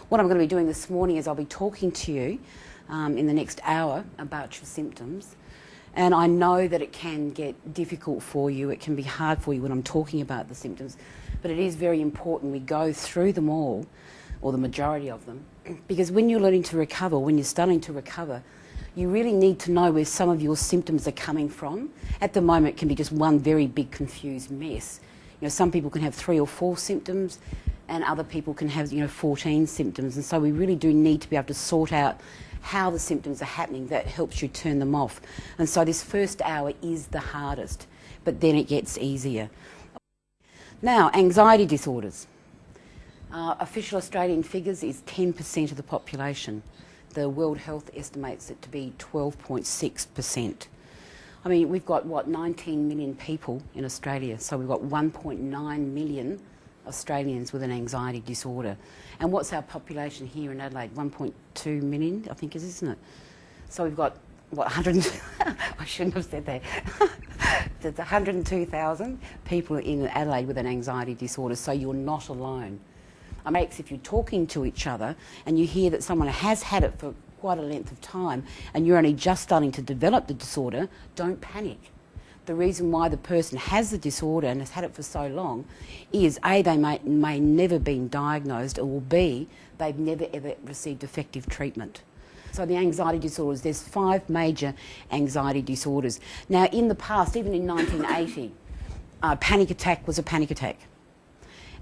What I'm going to be doing this morning is I'll be talking to you in the next hour about your symptoms. And I know that it can get difficult for you, it can be hard for you when I'm talking about the symptoms, but it is very important we go through them all, or the majority of them, because when you're learning to recover, when you're starting to recover, you really need to know where some of your symptoms are coming from. At the moment, it can be just one very big confused mess. You know, some people can have 3 or 4 symptoms, and other people can have, 14 symptoms. And so we really do need to be able to sort out how the symptoms are happening. That helps you turn them off. And so this first hour is the hardest, but then it gets easier. Now, anxiety disorders. Official Australian figures is 10% of the population. The World Health estimates it to be 12.6%. I mean, we've got, 19 million people in Australia, so we've got 1.9 million Australians with an anxiety disorder. And what's our population here in Adelaide? 1.2 million, I think, isn't it? So we've got, 100... I shouldn't have said that. There's 102,000 people in Adelaide with an anxiety disorder, so you're not alone. If you're talking to each other and you hear that someone has had it for quite a length of time and you're only just starting to develop the disorder, don't panic. The reason why the person has the disorder and has had it for so long is A, they may never been diagnosed, or B, they've never ever received effective treatment. So the anxiety disorders, there's 5 major anxiety disorders. Now in the past, even in 1980, panic attack was a panic attack.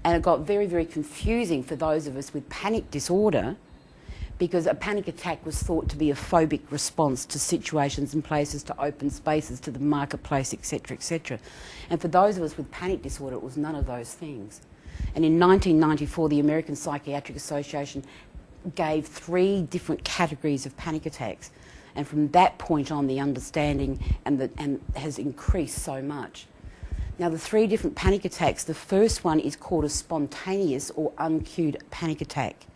And it got very, very confusing for those of us with panic disorder, because a panic attack was thought to be a phobic response to situations and places, to open spaces, to the marketplace, etc., etc. And for those of us with panic disorder, it was none of those things. And in 1994, the American Psychiatric Association gave 3 different categories of panic attacks. And from that point on, the understanding has increased so much. Now, the 3 different panic attacks, the first one is called a spontaneous or uncued panic attack.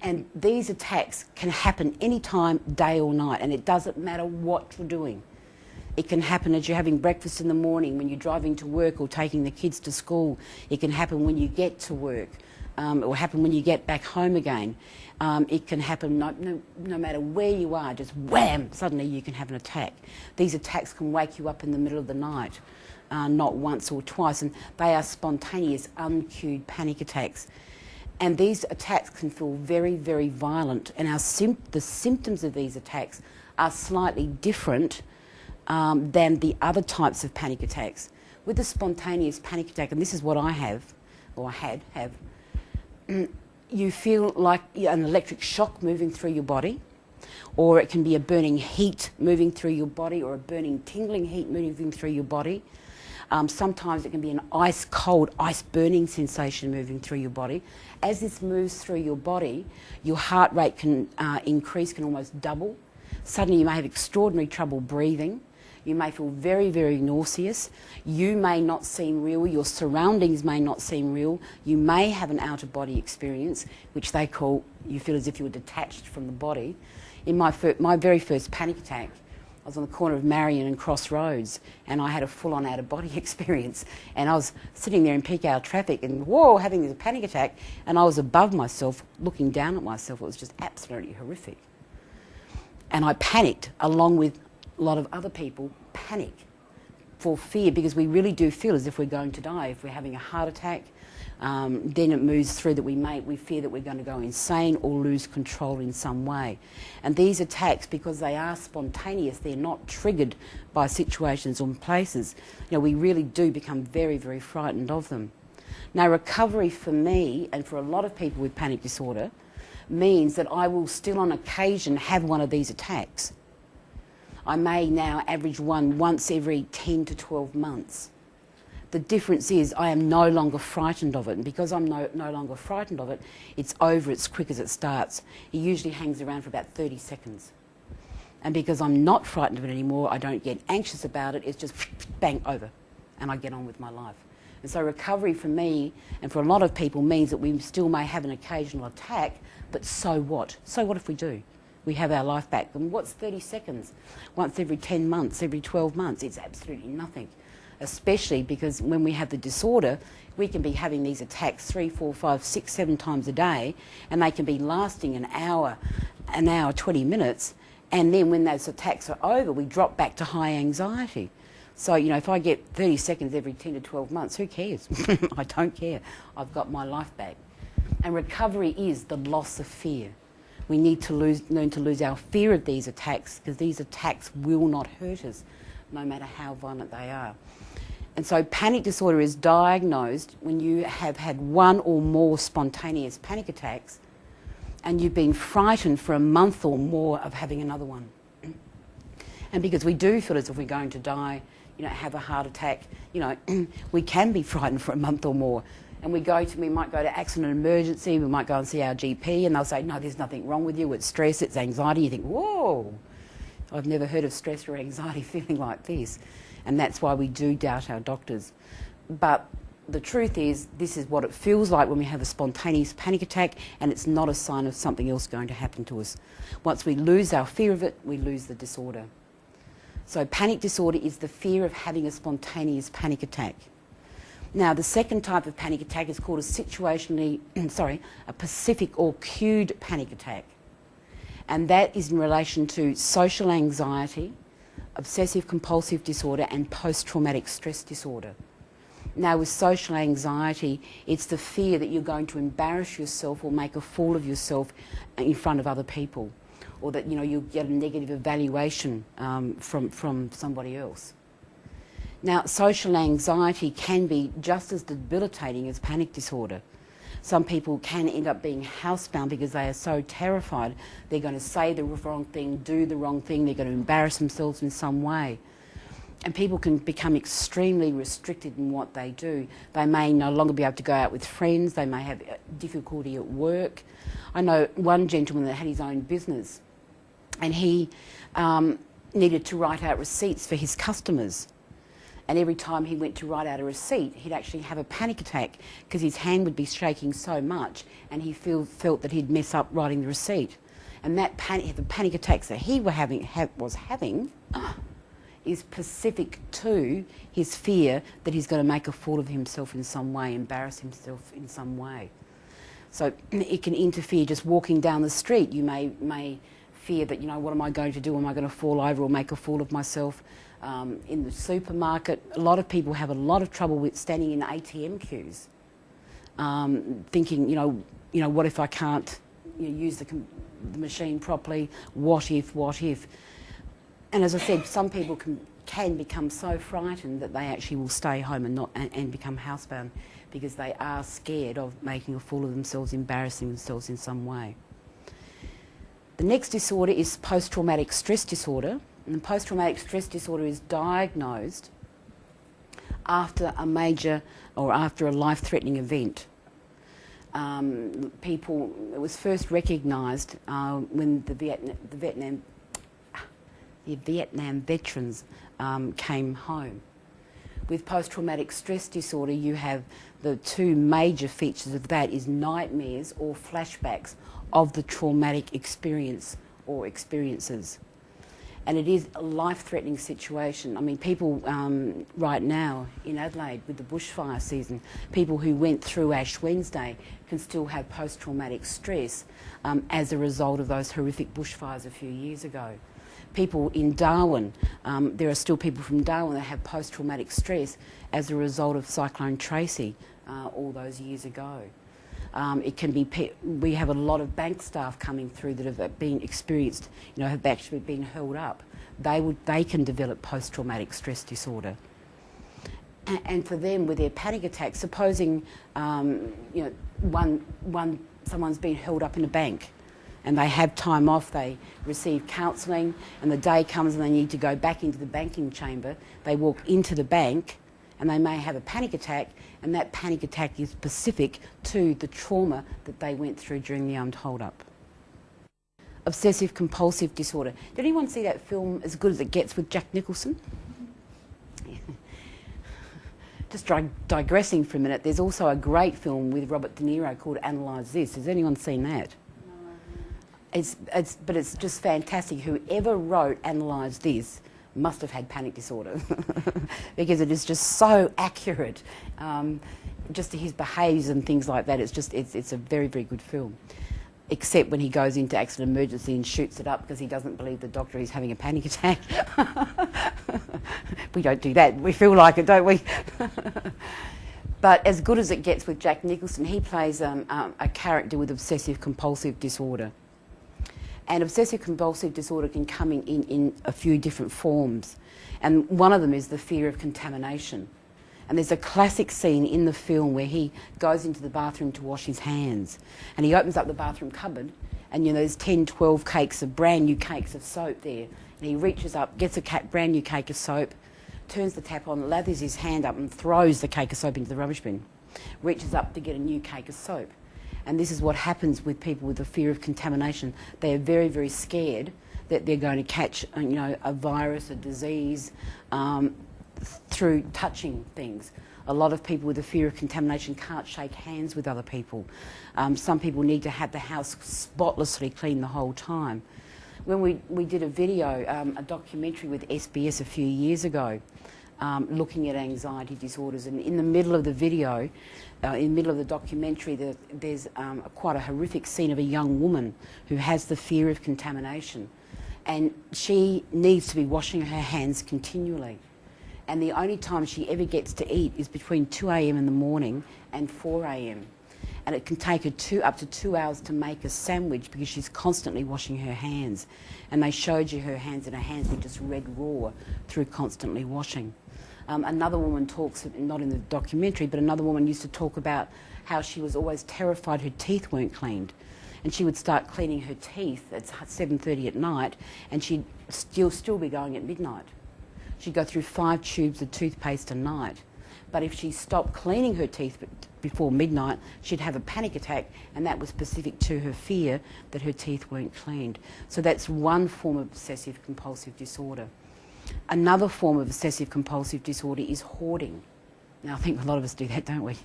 And these attacks can happen anytime, day or night, and it doesn't matter what you're doing. It can happen as you're having breakfast in the morning, when you're driving to work or taking the kids to school. It can happen when you get to work, or happen when you get back home again. It can happen no matter where you are, just wham, suddenly you can have an attack. These attacks can wake you up in the middle of the night, not once or twice, and they are spontaneous, uncued panic attacks. And these attacks can feel very, very violent, and the symptoms of these attacks are slightly different than the other types of panic attacks. With the spontaneous panic attack, and this is what I have, or I have, you feel like an electric shock moving through your body, or it can be a burning heat moving through your body, or a burning tingling heat moving through your body. Sometimes it can be an ice-cold, ice-burning sensation moving through your body. As this moves through your body, your heart rate can increase, can almost double. Suddenly you may have extraordinary trouble breathing. You may feel very, very nauseous. You may not seem real. Your surroundings may not seem real. You may have an out-of-body experience, which they call, you feel as if you were detached from the body. In my very first panic attack, I was on the corner of Marion and Cross Roads, and I had a full-on out-of-body experience. And I was sitting there in peak hour traffic and, whoa, having this panic attack, and I was above myself, looking down at myself. It was just absolutely horrific. And I panicked, along with a lot of other people panic for fear, because we really do feel as if we're going to die. If we're having a heart attack, then it moves through that we fear that we're going to go insane or lose control in some way. And these attacks, because they are spontaneous, they're not triggered by situations or places, we really do become very, very frightened of them. Now, recovery for me, and for a lot of people with panic disorder, means that I will still on occasion have one of these attacks. I may now average one once every 10 to 12 months. The difference is I am no longer frightened of it, and because I'm no longer frightened of it, it's over as quick as it starts. It usually hangs around for about 30 seconds. And because I'm not frightened of it anymore, I don't get anxious about it, it's just bang, over, and I get on with my life. And so recovery for me, and for a lot of people, means that we still may have an occasional attack, but so what? So what if we do? We have our life back. And what's 30 seconds? Once every 10 months, every 12 months, it's absolutely nothing. especially because when we have the disorder, we can be having these attacks 3, 4, 5, 6, 7 times a day, and they can be lasting an hour, 20 minutes, and then when those attacks are over, we drop back to high anxiety. So, you know, if I get 30 seconds every 10 to 12 months, who cares? I don't care. I've got my life back. And recovery is the loss of fear. We need to learn to lose our fear of these attacks, because these attacks will not hurt us, no matter how violent they are. And so panic disorder is diagnosed when you have had one or more spontaneous panic attacks and you've been frightened for a month or more of having another one. And because we do feel as if we're going to die, you know, have a heart attack, you know, we can be frightened for a month or more. And we might go to accident and emergency, we might go and see our GP, and they'll say, no, there's nothing wrong with you, it's stress, it's anxiety. You think, whoa, I've never heard of stress or anxiety feeling like this. And that's why we do doubt our doctors. But the truth is, this is what it feels like when we have a spontaneous panic attack, and it's not a sign of something else going to happen to us. Once we lose our fear of it, we lose the disorder. So panic disorder is the fear of having a spontaneous panic attack. Now, the second type of panic attack is called a specific or cued panic attack. And that is in relation to social anxiety, obsessive compulsive disorder, and post-traumatic stress disorder. Now, with social anxiety, it's the fear that you're going to embarrass yourself or make a fool of yourself in front of other people, or that, you know, you'll get a negative evaluation from somebody else. Now, social anxiety can be just as debilitating as panic disorder. Some people can end up being housebound because they are so terrified they're going to say the wrong thing, do the wrong thing, they're going to embarrass themselves in some way. And people can become extremely restricted in what they do. They may no longer be able to go out with friends, they may have difficulty at work. I know one gentleman that had his own business, and he needed to write out receipts for his customers. And every time he went to write out a receipt, he'd actually have a panic attack because his hand would be shaking so much, and he felt that he'd mess up writing the receipt. And the panic attacks that he was having is specific to his fear that he's going to make a fool of himself in some way, embarrass himself in some way. So it can interfere just walking down the street. You may fear that, you know, what am I going to do? Am I going to fall over or make a fool of myself? In the supermarket, a lot of people have a lot of trouble with standing in ATM queues, thinking, you know, what if I can't, you know, use the machine properly? What if? And as I said, some people can become so frightened that they actually will stay home and become housebound because they are scared of making a fool of themselves, embarrassing themselves in some way. The next disorder is post-traumatic stress disorder. And post-traumatic stress disorder is diagnosed after a major or after a life-threatening event. It was first recognised when the Vietnam veterans came home. With post-traumatic stress disorder, you have the two major features of that is nightmares or flashbacks of the traumatic experience or experiences. And it is a life-threatening situation. I mean, people right now in Adelaide with the bushfire season, people who went through Ash Wednesday can still have post-traumatic stress as a result of those horrific bushfires a few years ago. People in Darwin, there are still people from Darwin that have post-traumatic stress as a result of Cyclone Tracy all those years ago. It can be. We have a lot of bank staff coming through that have been experienced, you know, have actually been held up. They can develop post-traumatic stress disorder. And for them, with their panic attacks, supposing you know, someone's been held up in a bank, and they have time off, they receive counselling, and the day comes and they need to go back into the banking chamber. They walk into the bank, and they may have a panic attack, and that panic attack is specific to the trauma that they went through during the armed hold-up. Obsessive compulsive disorder. Did anyone see that film As Good As It Gets with Jack Nicholson? Yeah. Just digressing for a minute, there's also a great film with Robert De Niro called Analyse This. Has anyone seen that? No. But it's just fantastic. Whoever wrote Analyse This must have had panic disorder because it is just so accurate. Just to his behaviours and things like that, it's a very, very good film. Except when he goes into accident emergency and shoots it up because he doesn't believe the doctor is having a panic attack. We don't do that. We feel like it, don't we? But as good as it gets with Jack Nicholson, he plays a character with obsessive-compulsive disorder. And obsessive-compulsive disorder can come in a few different forms. And one of them is the fear of contamination. And there's a classic scene in the film where he goes into the bathroom to wash his hands. And he opens up the bathroom cupboard and, you know, there's 10, 12 cakes of brand new cakes of soap there. And he reaches up, gets a brand new cake of soap, turns the tap on, lathers his hand up and throws the cake of soap into the rubbish bin. Reaches up to get a new cake of soap. And this is what happens with people with the fear of contamination. They are very, very scared that they're going to catch, you know, a virus, a disease, through touching things. A lot of people with the fear of contamination can't shake hands with other people. Some people need to have the house spotlessly clean the whole time. When we did a video, a documentary with SBS a few years ago, looking at anxiety disorders, and in the middle of the video, in the middle of the documentary, there's quite a horrific scene of a young woman who has the fear of contamination, and she needs to be washing her hands continually. And the only time she ever gets to eat is between 2 a.m. in the morning and 4 a.m. And it can take her up to 2 hours to make a sandwich because she's constantly washing her hands. And they showed you her hands, and her hands were just red raw through constantly washing. Another woman talks, not in the documentary, but another woman used to talk about how she was always terrified her teeth weren't cleaned. And she would start cleaning her teeth at 7:30 at night, and she'd still be going at midnight. She'd go through 5 tubes of toothpaste a night. But if she stopped cleaning her teeth before midnight, she'd have a panic attack, and that was specific to her fear that her teeth weren't cleaned. So that's one form of obsessive-compulsive disorder. Another form of obsessive-compulsive disorder is hoarding. Now, I think a lot of us do that, don't we?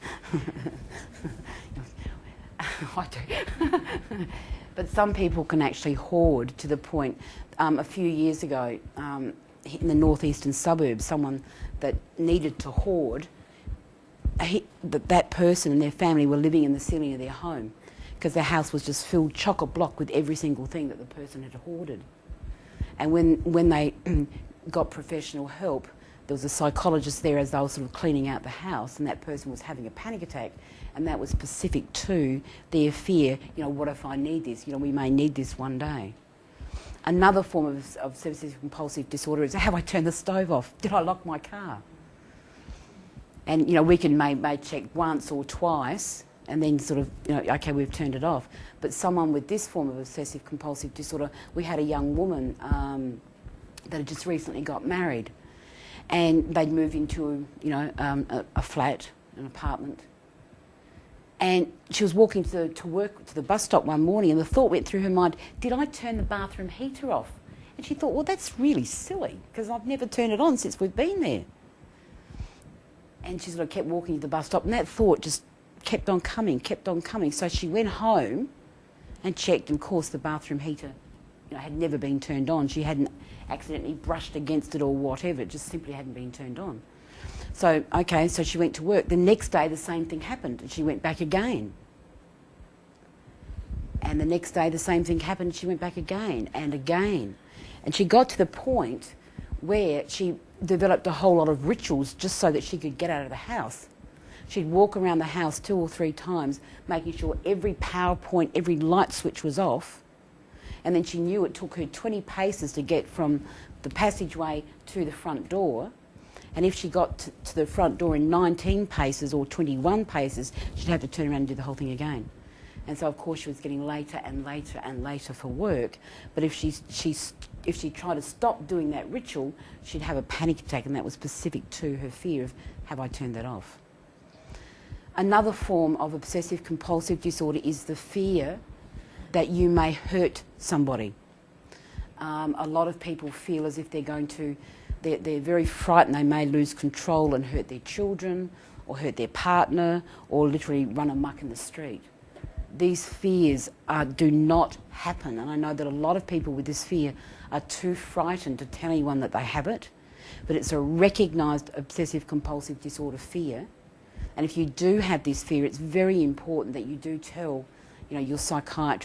I do. But some people can actually hoard to the point, a few years ago, in the northeastern suburbs, someone that needed to hoard, that person and their family were living in the ceiling of their home because their house was just filled chock-a-block with every single thing that the person had hoarded. And when they got professional help, there was a psychologist there as they were sort of cleaning out the house, and that person was having a panic attack, and that was specific to their fear, you know, what if I need this? You know, we may need this one day. Another form of obsessive-compulsive disorder is, have I turned the stove off? Did I lock my car? And, you know, we can may check once or twice and then sort of, you know, okay, we've turned it off. But someone with this form of obsessive-compulsive disorder, we had a young woman that had just recently got married, and they'd moved into, you know, a flat, an apartment. And she was walking to the bus stop one morning, and the thought went through her mind, did I turn the bathroom heater off? And she thought, well, that's really silly, because I've never turned it on since we've been there. And she sort of kept walking to the bus stop, and that thought just kept on coming. So she went home and checked, and of course the bathroom heater, you know, had never been turned on. She hadn't accidentally brushed against it or whatever, it just simply hadn't been turned on. So, okay, so she went to work. The next day the same thing happened, and she went back again. And the next day the same thing happened, she went back again and again. And she got to the point where she developed a whole lot of rituals just so that she could get out of the house. She'd walk around the house 2 or 3 times, making sure every power point, every light switch was off. And then she knew it took her 20 paces to get from the passageway to the front door. And if she got to the front door in 19 paces or 21 paces, she'd have to turn around and do the whole thing again. And so, of course, she was getting later and later and later for work. But if she tried to stop doing that ritual, she'd have a panic attack, and that was specific to her fear of, have I turned that off? Another form of obsessive-compulsive disorder is the fear that you may hurt somebody. A lot of people feel as if they're going to... They're very frightened they may lose control and hurt their children or hurt their partner or literally run amok in the street. these fears do not happen. And I know that a lot of people with this fear are too frightened to tell anyone that they have it, but it's a recognised obsessive compulsive disorder fear. And if you do have this fear, it's very important that you do tell, your psychiatrist